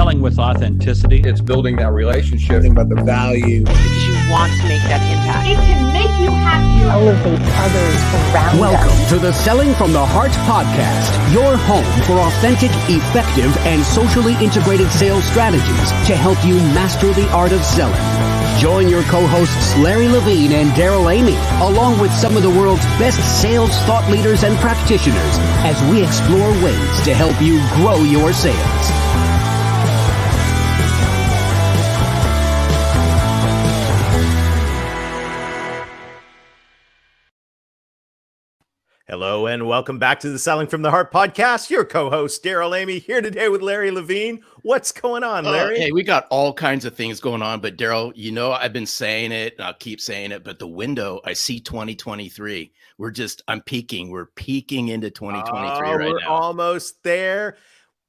selling with authenticity. It's building that relationship. Think about the value. Because you want to make that impact. It can make you happy. Elevate others around Welcome us. to the Selling from the Heart podcast, your home for authentic, effective, and socially integrated sales strategies to help you master the art of selling. Join your co-hosts Larry Levine and Daryl Amy, along with some of the world's best sales thought leaders and practitioners, as we explore ways to help you grow your sales. Hello and welcome back to the Selling from the Heart podcast. Your co-host Daryl Amy here today with Larry Levine. What's going on, Larry? Hey, we got all kinds of things going on, but Daryl, you know I've been saying it and I'll keep saying it, but the window, I see 2023. I'm peaking. We're peaking into 2023 right we're now. Almost there.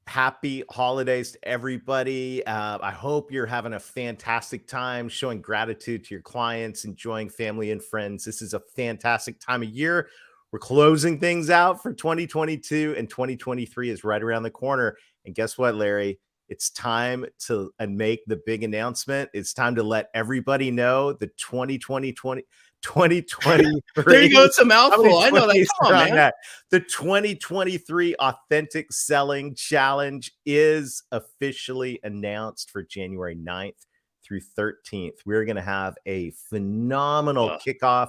Happy holidays to everybody. I hope you're having a fantastic time, showing gratitude to your clients, enjoying family and friends. This is a fantastic time of year. We're closing things out for 2022 and 2023 is right around the corner. And guess what, Larry? It's time to make the big announcement. It's time to let everybody know the 2023. There you go. It's a mouthful. I know that. Come on, man. The 2023 Authentic Selling Challenge is officially announced for January 9th through 13th. We're going to have a phenomenal kickoff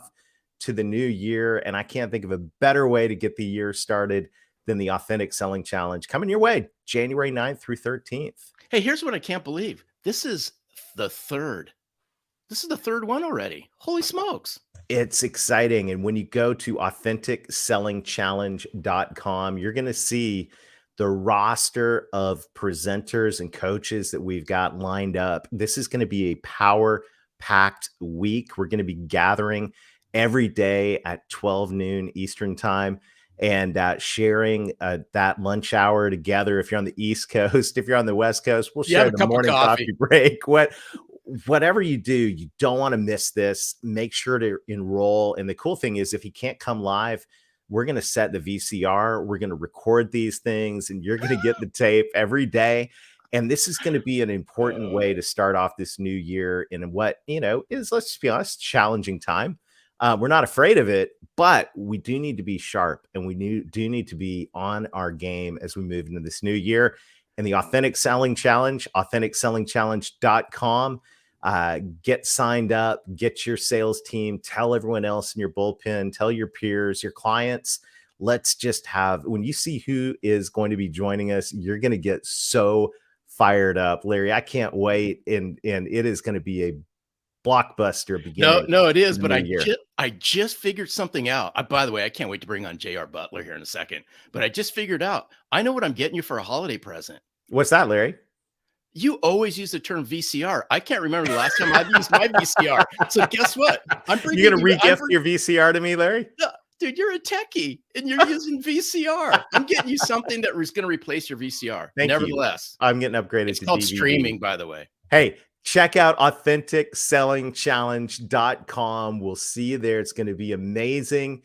to the new year, and I can't think of a better way to get the year started than the Authentic Selling Challenge coming your way January 9th through 13th. Hey, here's what I can't believe. This is the third one already. Holy smokes. It's exciting. And when you go to AuthenticSellingChallenge.com, you're going to see the roster of presenters and coaches that we've got lined up. This is going to be a power-packed week. We're going to be gathering every day at 12 noon Eastern time and sharing that lunch hour together. If you're on the East Coast, if you're on the West Coast, we'll share the morning coffee break. Whatever you do, you don't want to miss this. Make sure to enroll. And the cool thing is, if you can't come live, we're going to set the VCR. We're going to record these things and you're going to get the tape every day. And this is going to be an important way to start off this new year in what, is, let's be honest, challenging time. We're not afraid of it, but we do need to be sharp and we do need to be on our game as we move into this new year. And the Authentic Selling Challenge, AuthenticSellingChallenge.com. Get signed up, get your sales team, tell everyone else in your bullpen, tell your peers, your clients. Let's just when you see who is going to be joining us, you're going to get so fired up. Larry, I can't wait. And it is going to be a blockbuster beginning. No, it is. But I just figured something out. By the way, I can't wait to bring on Butler here in a second. But I just figured out. I know what I'm getting you for a holiday present. What's that, Larry? You always use the term VCR. I can't remember the last time I've used my VCR. So guess what? You're going to re-gift your VCR to me, Larry? No, dude, you're a techie and you're using VCR. I'm getting you something that was going to replace your VCR. Nevertheless, I'm getting upgraded. It's called DVD. Streaming, by the way. Hey, check out AuthenticSellingChallenge.com. We'll see you there. It's going to be amazing.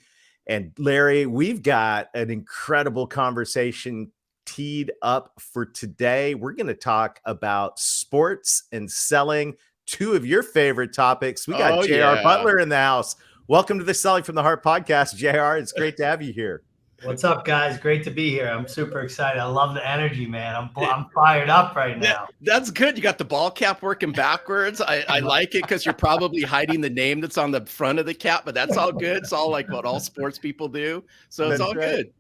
And Larry, we've got an incredible conversation teed up for today. We're going to talk about sports and selling, two of your favorite topics. We got JR Butler in the house. Welcome to the Selling from the Heart podcast, JR. It's great to have you here. What's up, guys? Great to be here. I'm super excited. I love the energy, man. I'm fired up right now. That's good. You got the ball cap working backwards. I like it because you're probably hiding the name that's on the front of the cap, but that's all good. It's all like what all sports people do. So it's all good.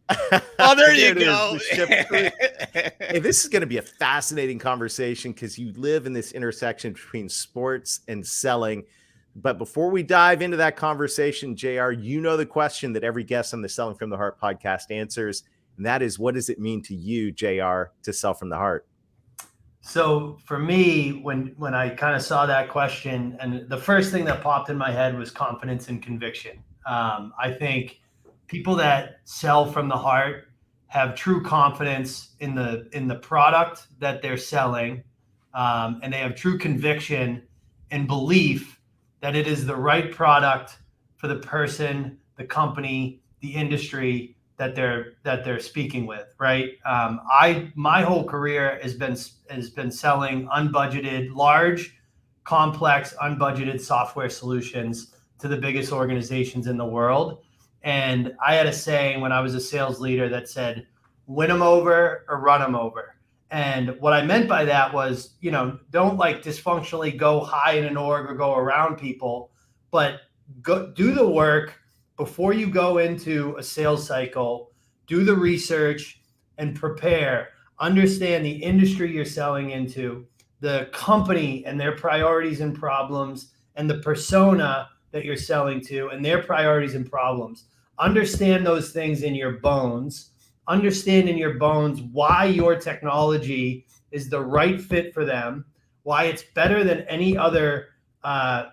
Oh, there you go. Hey, this is going to be a fascinating conversation because you live in this intersection between sports and selling. But before we dive into that conversation, JR, you know the question that every guest on the Selling from the Heart podcast answers, and that is, what does it mean to you, JR, to sell from the heart? So for me, when I kind of saw that question, and the first thing that popped in my head was confidence and conviction. I think people that sell from the heart have true confidence in the product that they're selling, and they have true conviction and belief that it is the right product for the person, the company, the industry they're speaking with, right? My whole career has been selling unbudgeted, large, complex, unbudgeted software solutions to the biggest organizations in the world. And I had a saying when I was a sales leader that said, win them over or run them over. And what I meant by that was, don't like dysfunctionally go high in an org or go around people, but go do the work before you go into a sales cycle. Do the research and prepare. Understand the industry you're selling into, the company and their priorities and problems, and the persona that you're selling to and their priorities and problems. Understand those things in your bones. Understand in your bones why your technology is the right fit for them, why it's better than any other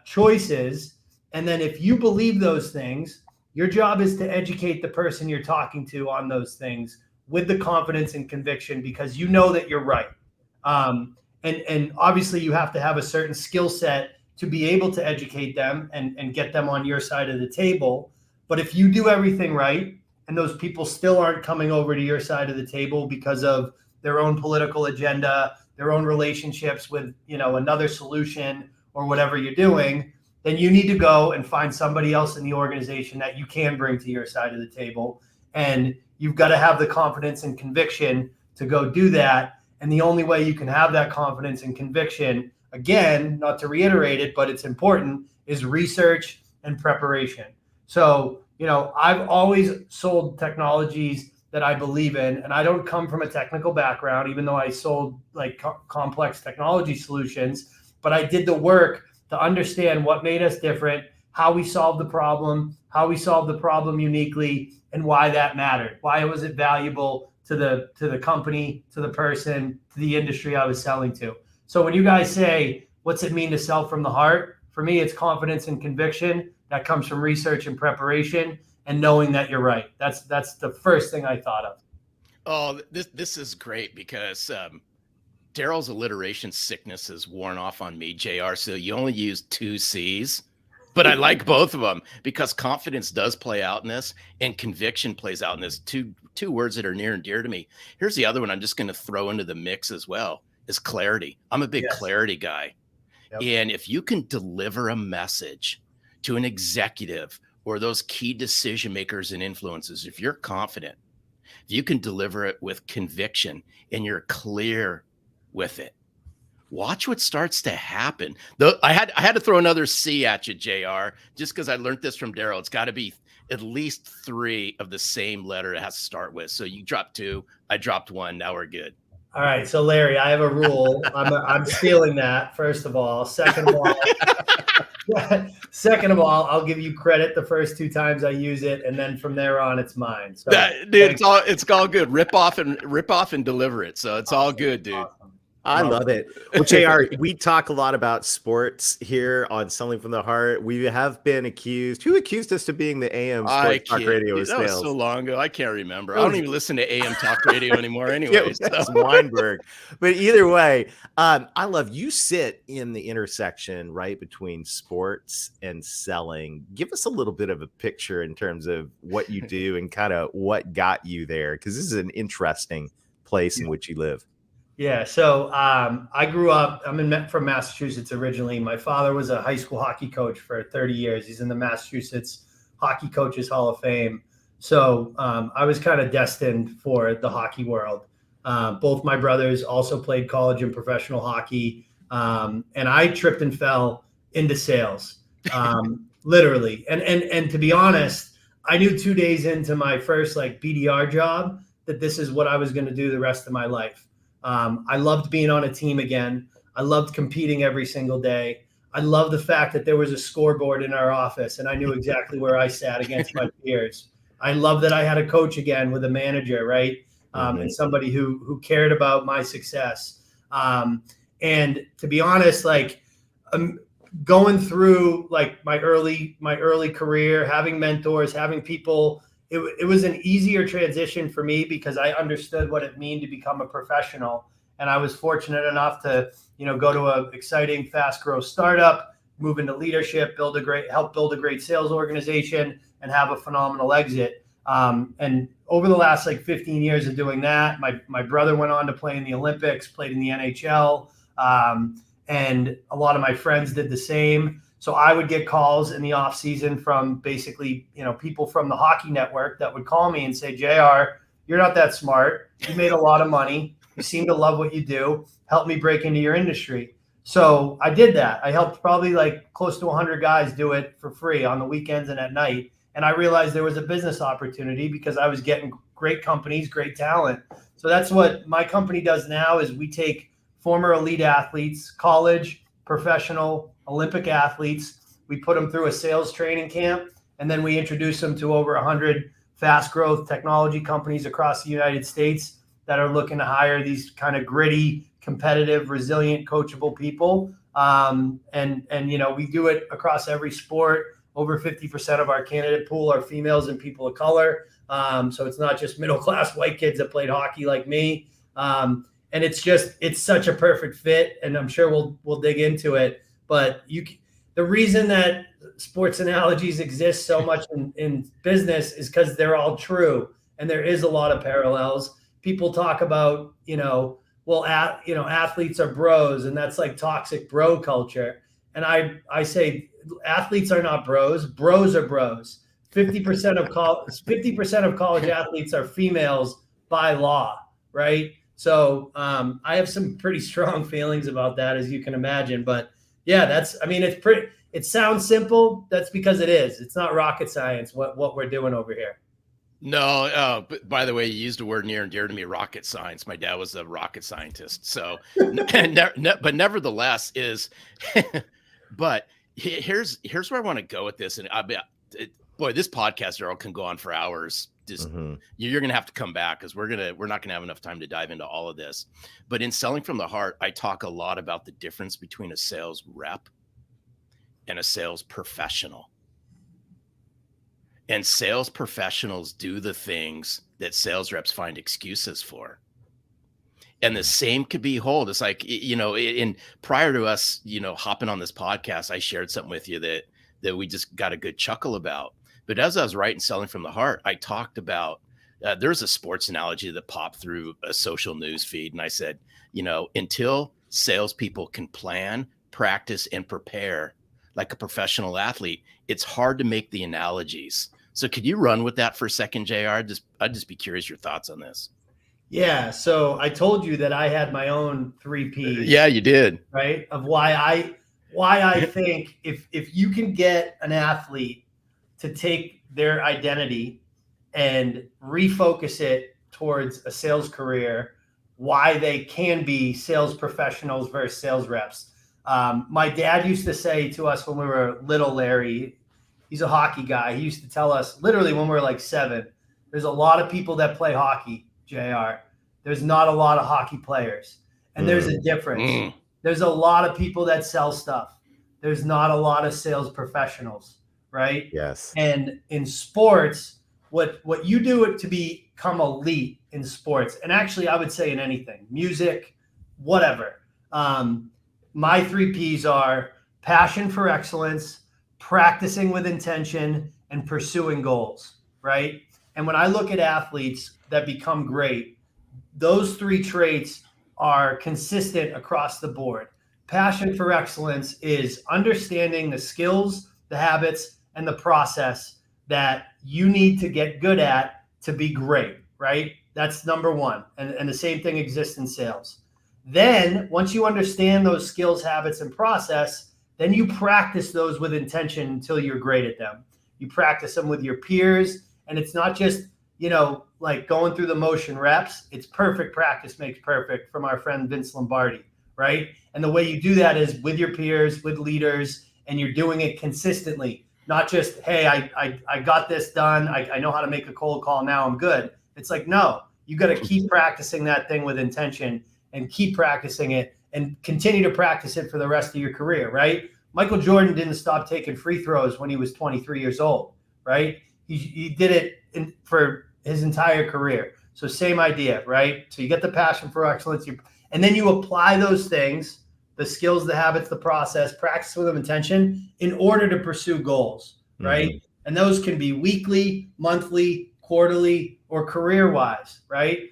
choices. And then if you believe those things, your job is to educate the person you're talking to on those things with the confidence and conviction, because you know that you're right. And obviously you have to have a certain skill set to be able to educate them and get them on your side of the table. But if you do everything right, and those people still aren't coming over to your side of the table because of their own political agenda, their own relationships with, another solution or whatever you're doing, then you need to go and find somebody else in the organization that you can bring to your side of the table. And you've got to have the confidence and conviction to go do that. And the only way you can have that confidence and conviction, again, not to reiterate it, but it's important, is research and preparation. So, I've always sold technologies that I believe in, and I don't come from a technical background, even though I sold complex technology solutions, but I did the work to understand what made us different, how we solved the problem uniquely, and why that mattered. Why was it valuable to the company, to the person, to the industry I was selling to. So when you guys say, what's it mean to sell from the heart? For me, it's confidence and conviction that comes from research and preparation and knowing that you're right. That's the first thing I thought of. Oh, this is great because Daryl's alliteration sickness is worn off on me, JR. So you only use 2 C's, but I like both of them because confidence does play out in this and conviction plays out in this. Two words that are near and dear to me. Here's the other one I'm just going to throw into the mix as well is clarity. I'm a big clarity guy. Yep. And if you can deliver a message to an executive or those key decision makers and influencers, if you're confident, if you can deliver it with conviction and you're clear with it, watch what starts to happen. I had to throw another C at you, JR, just because I learned this from Daryl. It's got to be at least 3 of the same letter it has to start with. So you dropped 2, I dropped 1. Now we're good. All right. So Larry, I have a rule. I'm stealing that, first of all. Second of all, I'll give you credit the first 2 times I use it, and then from there on, it's mine. So, dude, it's all good. Rip off and deliver it. So it's all good, dude. Awesome. I love it. Well, JR, we talk a lot about sports here on Selling from the Heart. We have been accused. Who accused us of being the AM sports talk radio that sales? Was so long ago. I can't remember. I don't even listen to AM talk radio anymore anyway. It's Weinberg. But either way, I love you sit in the intersection right between sports and selling. Give us a little bit of a picture in terms of what you do and kind of what got you there, because this is an interesting place in which you live. Yeah. So I grew up, from Massachusetts originally. My father was a high school hockey coach for 30 years. He's in the Massachusetts Hockey Coaches Hall of Fame. So I was kind of destined for the hockey world. Both my brothers also played college and professional hockey. And I tripped and fell into sales, literally. And to be honest, I knew 2 days into my first BDR job that this is what I was going to do the rest of my life. I loved being on a team again. I loved competing every single day. I loved the fact that there was a scoreboard in our office and I knew exactly where I sat against my peers. I loved that I had a coach again with a manager, right? And somebody who cared about my success. And to be honest, going through my early career, having mentors, having people, it was an easier transition for me because I understood what it meant to become a professional. And I was fortunate enough to, go to an exciting, fast growth startup, move into leadership, help build a great sales organization, and have a phenomenal exit. And over the last like 15 years of doing that, my brother went on to play in the Olympics, played in the NHL, and a lot of my friends did the same. So I would get calls in the off season from basically, people from the hockey network that would call me and say, JR, you're not that smart. You made a lot of money. You seem to love what you do. Help me break into your industry. So I did that. I helped probably like close to 100 guys do it for free on the weekends and at night. And I realized there was a business opportunity because I was getting great companies, great talent. So that's what my company does now is we take former elite athletes, college, professional, Olympic athletes. We put them through a sales training camp, and then we introduce them to over 100 fast growth technology companies across the United States that are looking to hire these kind of gritty, competitive, resilient, coachable people. And we do it across every sport. Over 50% of our candidate pool are females and people of color. So it's not just middle-class white kids that played hockey like me. And it's such a perfect fit. And I'm sure we'll dig into it. But the reason that sports analogies exist so much in business is because they're all true. And there is a lot of parallels. People talk about, athletes are bros, and that's like toxic bro culture. And I say athletes are not bros. Bros are bros. 50% of college athletes are females by law, right? So I have some pretty strong feelings about that, as you can imagine. But yeah, it sounds simple. That's because it is. It's not rocket science what we're doing over here. No, but by the way, you used a word near and dear to me, rocket science. My dad was a rocket scientist. So, but nevertheless but here's where I want to go with this. And this podcast, Daryl, can go on for hours. Just you're going to have to come back because we're not going to have enough time to dive into all of this. But in Selling from the Heart, I talk a lot about the difference between a sales rep and a sales professional. And sales professionals do the things that sales reps find excuses for. And the same could be hold. It's like, in prior to us, hopping on this podcast, I shared something with you that we just got a good chuckle about. But as I was writing Selling from the Heart, I talked about, there's a sports analogy that popped through a social news feed. And I said, until salespeople can plan, practice, and prepare like a professional athlete, it's hard to make the analogies. So could you run with that for a second, JR? I'd just be curious your thoughts on this. Yeah. So I told you that I had my own 3 Ps. Yeah, you did. Right. Of why I think if you can get an athlete to take their identity and refocus it towards a sales career, why they can be sales professionals versus sales reps. My dad used to say to us when we were little, Larry, he's a hockey guy. He used to tell us literally when we were like 7, there's a lot of people that play hockey, JR. There's not a lot of hockey players. And there's a difference. There's a lot of people that sell stuff. There's not a lot of sales professionals, right? Yes. And in sports, what you do to become elite in sports, and actually I would say in anything, music, whatever. My 3 Ps are passion for excellence, practicing with intention, and pursuing goals, right? And when I look at athletes that become great, those 3 traits are consistent across the board. Passion for excellence is understanding the skills, the habits, and the process that you need to get good at to be great, right? That's number 1. And the same thing exists in sales. Then once you understand those skills, habits, and process, then you practice those with intention until you're great at them. You practice them with your peers, and it's not just, like going through the motion reps. It's perfect practice makes perfect from our friend Vince Lombardi, right? And the way you do that is with your peers, with leaders, and you're doing it consistently. Not just, hey, I got this done. I know how to make a cold call. Now I'm good. It's like, no, you got to keep practicing that thing with intention and keep practicing it and continue to practice it for the rest of your career, right? Michael Jordan didn't stop taking free throws when he was 23 years old, right? He did it for his entire career. So same idea, right? So you get the passion for excellence, and then you apply those things, the skills, the habits, the process, practice with intention in order to pursue goals, right? And those can be weekly, monthly, quarterly, or career-wise, right?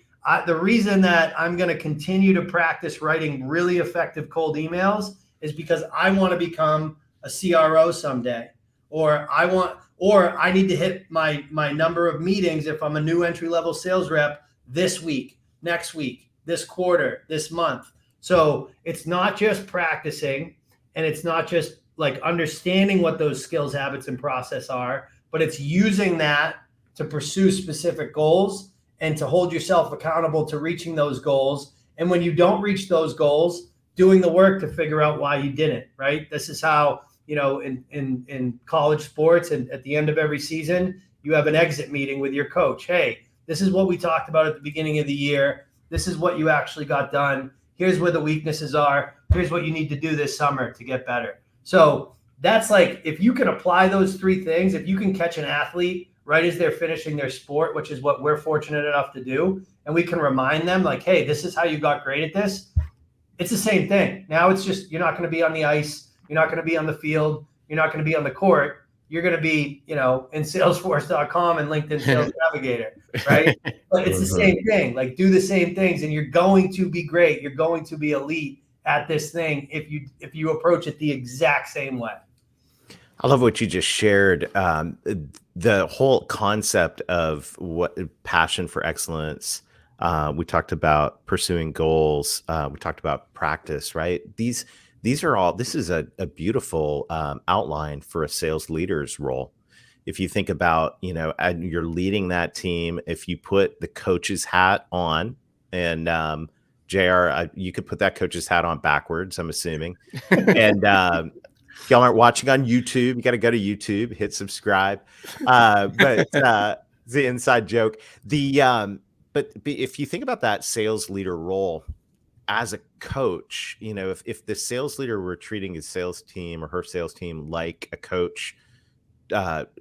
The reason that I'm going to continue to practice writing really effective cold emails is because I want to become a CRO someday, or I need to hit my number of meetings if I'm a new entry-level sales rep this week, next week, this quarter, this month. So it's not just practicing, and it's not just like understanding what those skills, habits, and process are, but it's using that to pursue specific goals and to hold yourself accountable to reaching those goals. And when you don't reach those goals, doing the work to figure out why you didn't, right? This is how, in college sports, and at the end of every season, you have an exit meeting with your coach. Hey, this is what we talked about at the beginning of the year. This is what you actually got done. Here's where the weaknesses are. Here's what you need to do this summer to get better. So that's like, if you can apply those three things, if you can catch an athlete right as they're finishing their sport, which is what we're fortunate enough to do, and we can remind them like, hey, this is how you got great at this. It's the same thing. Now it's just, you're not going to be on the ice. You're not going to be on the field. You're not going to be on the court. You're going to be, in Salesforce.com and LinkedIn Sales Navigator, right? But it's the same thing. Like, do the same things, and you're going to be great. You're going to be elite at this thing if you approach it the exact same way. I love what you just shared. The whole concept of what passion for excellence. We talked about pursuing goals. We talked about practice, right? These are all, this is a beautiful outline for a sales leader's role. If you think about, and you're leading that team, if you put the coach's hat on, and JR, you could put that coach's hat on backwards, I'm assuming. And if y'all aren't watching on YouTube, you got to go to YouTube, hit subscribe. But the inside joke. But if you think about that sales leader role as a coach, if the sales leader were treating his sales team or her sales team like a coach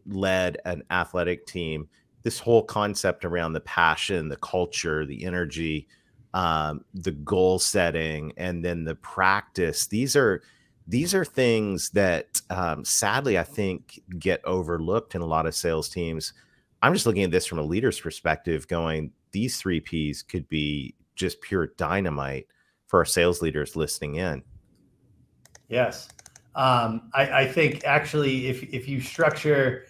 led an athletic team, this whole concept around the passion, the culture, the energy, the goal setting, and then the practice, these are things that sadly I think get overlooked in a lot of sales teams. I'm just looking at this from a leader's perspective, going, these 3 Ps could be just pure dynamite for our sales leaders listening in. Yes. I think actually if you structure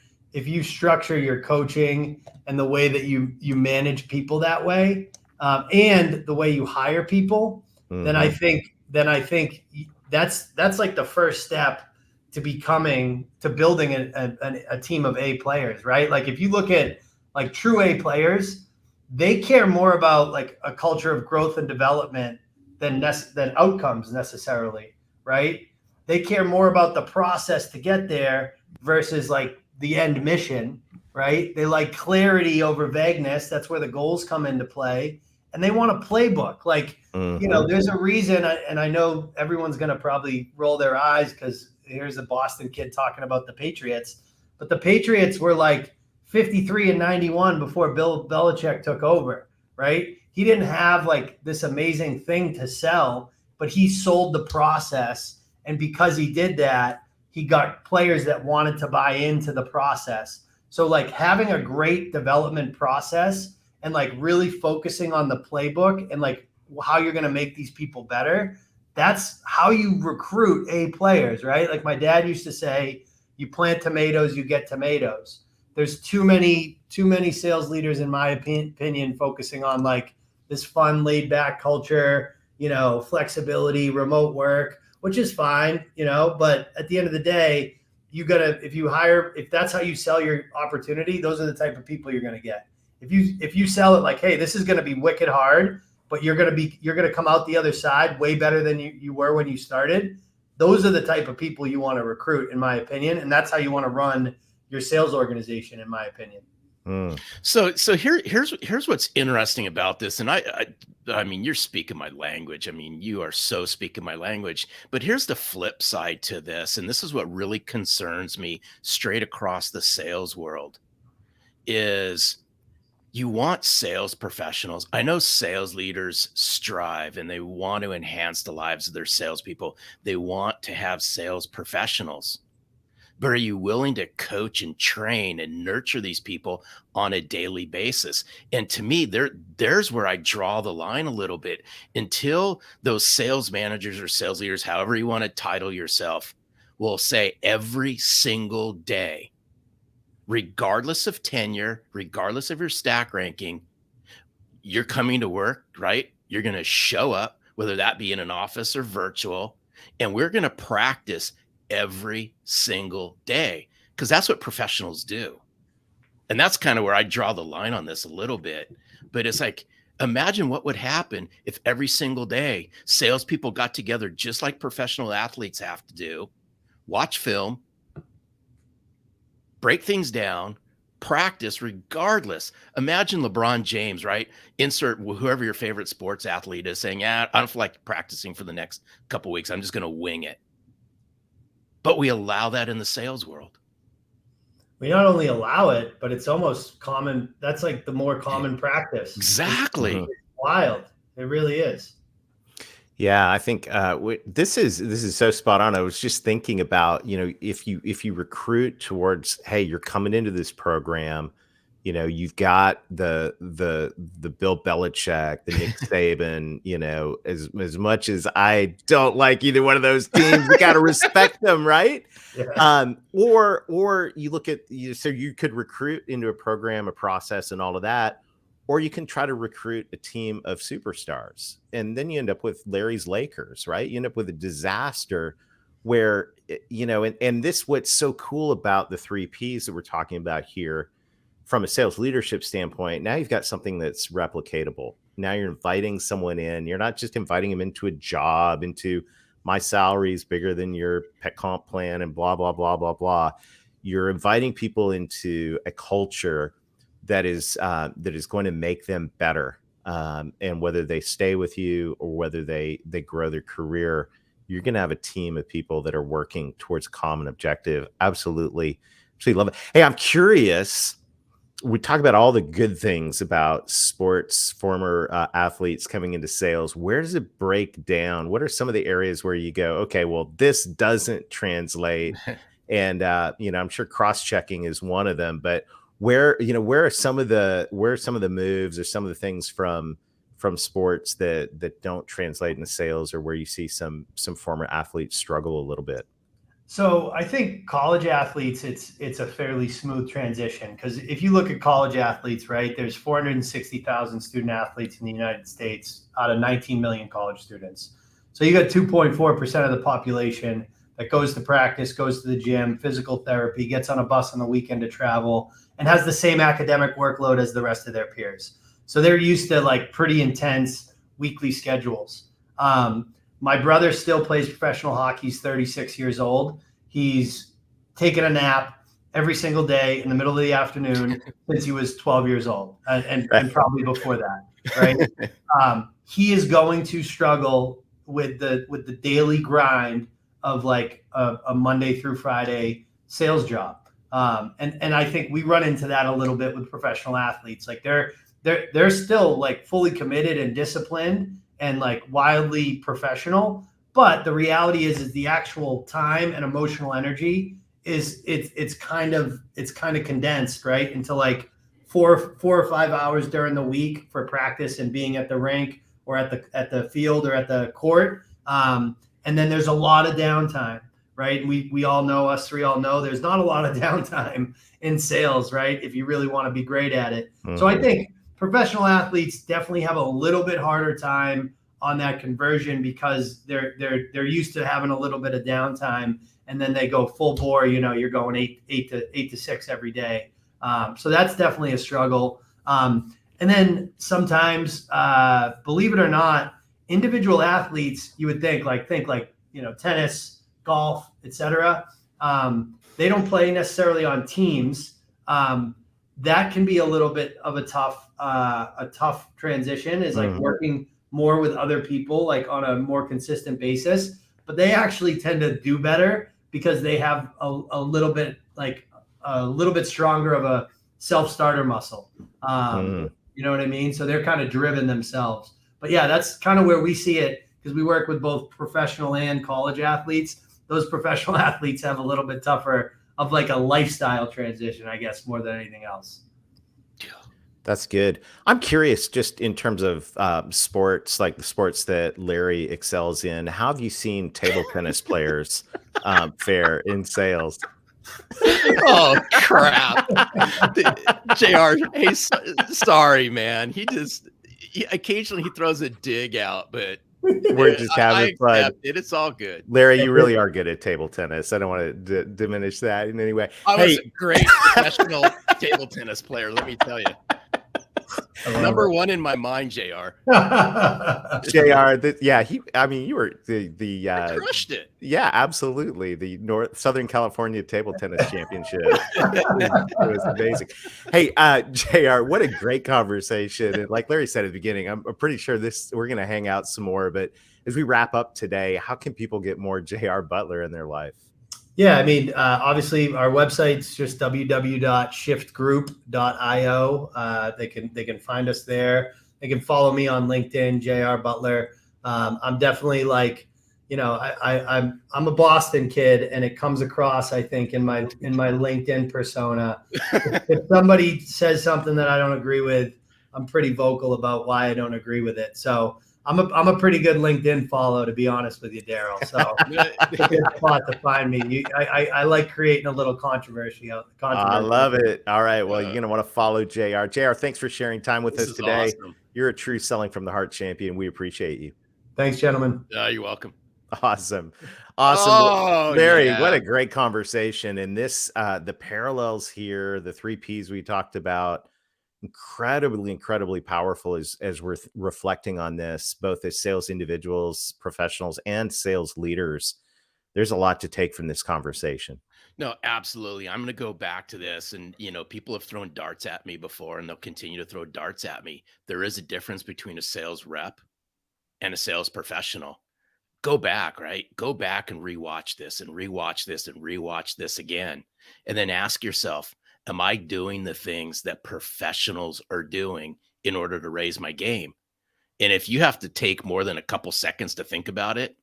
your coaching and the way that you manage people that way, and the way you hire people, then I think that's like the first step to building a team of A players, right? Like, if you look at like true A players, they care more about like a culture of growth and development than outcomes necessarily, right? They care more about the process to get there versus like the end mission, right? They like clarity over vagueness. That's where the goals come into play. And they want a playbook. Like, there's a reason, and I know everyone's going to probably roll their eyes because here's a Boston kid talking about the Patriots, but the Patriots were like 53-91 before Bill Belichick took over, right? He didn't have like this amazing thing to sell, but he sold the process. And because he did that, he got players that wanted to buy into the process. So like having a great development process and like really focusing on the playbook and like how you're going to make these people better, that's how you recruit A players, right? Like my dad used to say, you plant tomatoes, you get tomatoes. There's too many sales leaders, in my opinion, focusing on like this fun, laid back culture, flexibility, remote work, which is fine, but at the end of the day, if that's how you sell your opportunity, those are the type of people you're going to get. If you sell it like, hey, this is going to be wicked hard, but you're going to come out the other side way better than you were when you started. Those are the type of people you want to recruit, in my opinion. And that's how you want to run your sales organization, in my opinion. So here's what's interesting about this. And I mean, you're speaking my language. I mean, you are so speaking my language, but here's the flip side to this. And this is what really concerns me straight across the sales world is you want sales professionals. I know sales leaders strive and they want to enhance the lives of their salespeople. They want to have sales professionals. but are you willing to coach and train and nurture these people on a daily basis? And to me, there's where I draw the line a little bit. Until those sales managers or sales leaders, however you want to title yourself, will say every single day, regardless of tenure, regardless of your stack ranking, you're coming to work, right? You're going to show up, whether that be in an office or virtual, and we're going to practice every single day, because that's what professionals do. And that's kind of where I draw the line on this a little bit. But it's like, imagine what would happen if every single day salespeople got together just like professional athletes have to do, watch film, break things down, practice regardless. Imagine LeBron James, right? Insert whoever your favorite sports athlete is, saying, I don't feel like practicing for the next couple of weeks. I'm just going to wing it. But we allow that in the sales world. We not only allow it, but it's almost common. That's like the more common practice. Exactly. It's wild. It really is. Yeah, I think this is so spot on. I was just thinking about, if you recruit towards, hey, you're coming into this program, you've got the Bill Belichick, the Nick Saban, as much as I don't like either one of those teams, you got to respect them, right? Yeah. Or you look at, so you could recruit into a program, a process, and all of that. Or you can try to recruit a team of superstars, and then you end up with Larry's Lakers, right? You end up with a disaster where, and this, what's so cool about the 3 Ps that we're talking about here from a sales leadership standpoint, now you've got something that's replicatable. Now you're inviting someone in. You're not just inviting them into a job, into my salary is bigger than your pet comp plan and blah, blah, blah, blah, blah. You're inviting people into a culture that is going to make them better. And whether they stay with you or whether they grow their career, you're going to have a team of people that are working towards a common objective. Absolutely. Love it. Hey, I'm curious. We talk about all the good things about sports, former athletes coming into sales. Where does it break down? What are some of the areas where you go, okay, well, this doesn't translate? And, I'm sure cross-checking is one of them, but where are some of the moves or some of the things from sports that don't translate into sales, or where you see some former athletes struggle a little bit? So I think college athletes, it's a fairly smooth transition, because if you look at college athletes, right, there's 460,000 student athletes in the United States out of 19 million college students. So you got 2.4% of the population that goes to practice, goes to the gym, physical therapy, gets on a bus on the weekend to travel, and has the same academic workload as the rest of their peers. So they're used to like pretty intense weekly schedules. My brother still plays professional hockey. He's 36 years old. He's taken a nap every single day in the middle of the afternoon since he was 12 years old, and probably before that, right? He is going to struggle with the daily grind of like a Monday through Friday sales job. And I think we run into that a little bit with professional athletes. Like they're still like fully committed and disciplined and like wildly professional. But the reality is the actual time and emotional energy it's kind of condensed, right, into like four or 5 hours during the week for practice and being at the rink or at the field or at the court. And then there's a lot of downtime, right? We all know, us three all know, there's not a lot of downtime in sales, right? If you really want to be great at it. Mm-hmm. So I think professional athletes definitely have a little bit harder time on that conversion, because they're used to having a little bit of downtime, and then they go full bore. You're going eight to 6 every day. So that's definitely a struggle. And then sometimes, believe it or not, individual athletes, you would think like tennis, golf, etc. They don't play necessarily on teams. That can be a little bit of a tough transition, is like working more with other people, like on a more consistent basis. But they actually tend to do better because they have a little bit stronger of a self-starter muscle. You know what I mean? So they're kind of driven themselves. But yeah, that's kind of where we see it, because we work with both professional and college athletes. Those professional athletes have a little bit tougher of like a lifestyle transition, I guess, more than anything else. That's good. I'm curious, just in terms of sports, like the sports that Larry excels in, how have you seen table tennis players fare in sales? Oh crap. JR, hey, sorry, man. Occasionally he throws a dig out, but We're just I having fun. accept it. It's all good. Larry, you really are good at table tennis. I don't want to diminish that in any way. I was a great professional table tennis player, let me tell you. Number one in my mind, JR. JR, you were I crushed it. Yeah, absolutely. The Southern California Table Tennis Championship. It was amazing. Hey, JR, what a great conversation. And like Larry said at the beginning, I'm pretty sure we're going to hang out some more. But as we wrap up today, how can people get more JR Butler in their life? Yeah, I mean, obviously our website's just www.shiftgroup.io. They can find us there. They can follow me on LinkedIn, JR Butler. I'm definitely like, I'm a Boston kid, and it comes across, I think, in my LinkedIn persona. If somebody says something that I don't agree with, I'm pretty vocal about why I don't agree with it. So I'm a pretty good LinkedIn follow, to be honest with you, Daryl. So it's a good spot to find me. I like creating a little controversy. I love it. All right. Well, you're going to want to follow JR. JR, thanks for sharing time with us today. Awesome. You're a true Selling from the Heart champion. We appreciate you. Thanks, gentlemen. You're welcome. Awesome. Oh, Larry, yeah. what a great conversation. And this, the parallels here, the 3 Ps we talked about, incredibly powerful as we're reflecting on this, both as sales individuals, professionals, and sales leaders. There's a lot to take from this conversation. No, absolutely. I'm going to go back to this. And, people have thrown darts at me before, and they'll continue to throw darts at me. There is a difference between a sales rep and a sales professional. Go back, right? Go back and rewatch this and rewatch this and rewatch this again. And then ask yourself, am I doing the things that professionals are doing in order to raise my game? And if you have to take more than a couple seconds to think about it,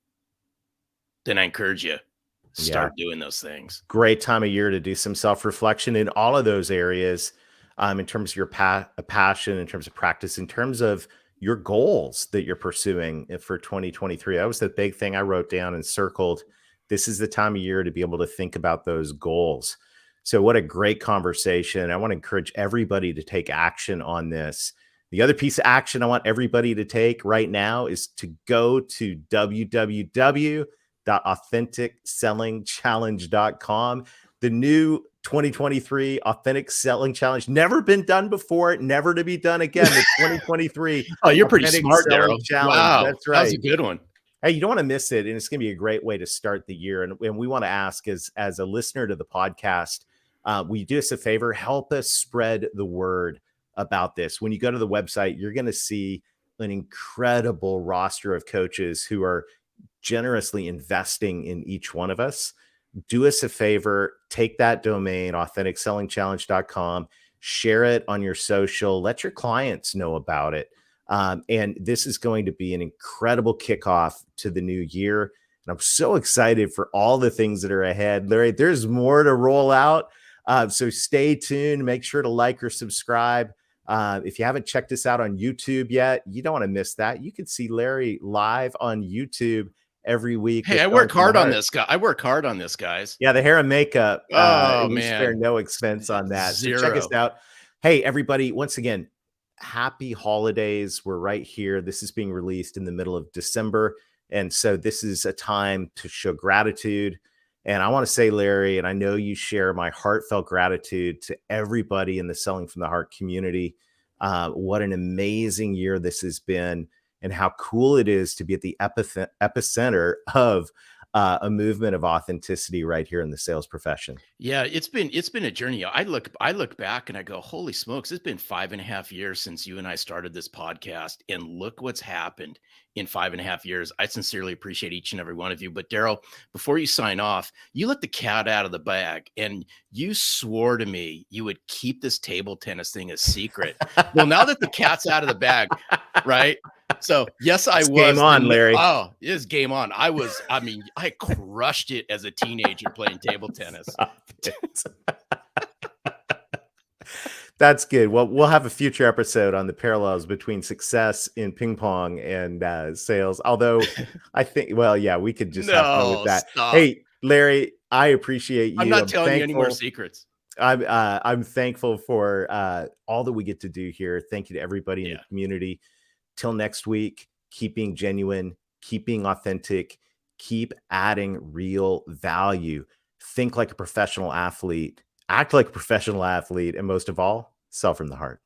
then I encourage you, start doing those things. Great time of year to do some self-reflection in all of those areas, in terms of your passion, in terms of practice, in terms of your goals that you're pursuing for 2023. That was the big thing I wrote down and circled. This is the time of year to be able to think about those goals. So what a great conversation. I want to encourage everybody to take action on this. The other piece of action I want everybody to take right now is to go to www.AuthenticSellingChallenge.com. The new 2023 Authentic Selling Challenge, never been done before, never to be done again. The 2023 Oh, you're pretty Authentic smart, Selling Daryl. Challenge. Wow, that's right. That's a good one. Hey, you don't want to miss it, and it's going to be a great way to start the year. And we want to ask, as a listener to the podcast, will you do us a favor? Help us spread the word about this. When you go to the website, you're going to see an incredible roster of coaches who are generously investing in each one of us. Do us a favor, take that domain, AuthenticSellingChallenge.com, share it on your social, let your clients know about it. And this is going to be an incredible kickoff to the new year. And I'm so excited for all the things that are ahead. Larry, there's more to roll out. So stay tuned. Make sure to like or subscribe. If you haven't checked us out on YouTube yet, you don't want to miss that. You can see Larry live on YouTube every week. Hey, I work hard on this, guy. I work hard on this, guys. Yeah, the hair and makeup. Oh, we man. spare no expense on that. Zero. So check us out. Hey, everybody, once again, happy holidays. We're right here. This is being released in the middle of December. And so this is a time to show gratitude. And I want to say, Larry, and I know you share my heartfelt gratitude to everybody in the Selling from the Heart community. What an amazing year this has been, and how cool it is to be at the epicenter of a movement of authenticity right here in the sales profession. Yeah, it's been a journey. I look back and I go, holy smokes, it's been 5.5 years since you and I started this podcast, and look what's happened in 5.5 years. I sincerely appreciate each and every one of you. But Daryl, before you sign off, you let the cat out of the bag and you swore to me you would keep this table tennis thing a secret. Well, now that the cat's out of the bag, right? So yes, I was. Game on, Larry. Oh, it is game on. I mean, I crushed it as a teenager playing table tennis. That's good. Well, we'll have a future episode on the parallels between success in ping pong and sales. Although I think, well, yeah, we could just have fun with that. Stop. Hey, Larry, I appreciate you. I'm not telling you any more secrets. I'm thankful for all that we get to do here. Thank you to everybody in the community. Till next week, keep being genuine, keep being authentic, keep adding real value. Think like a professional athlete, act like a professional athlete, and most of all, sell from the heart.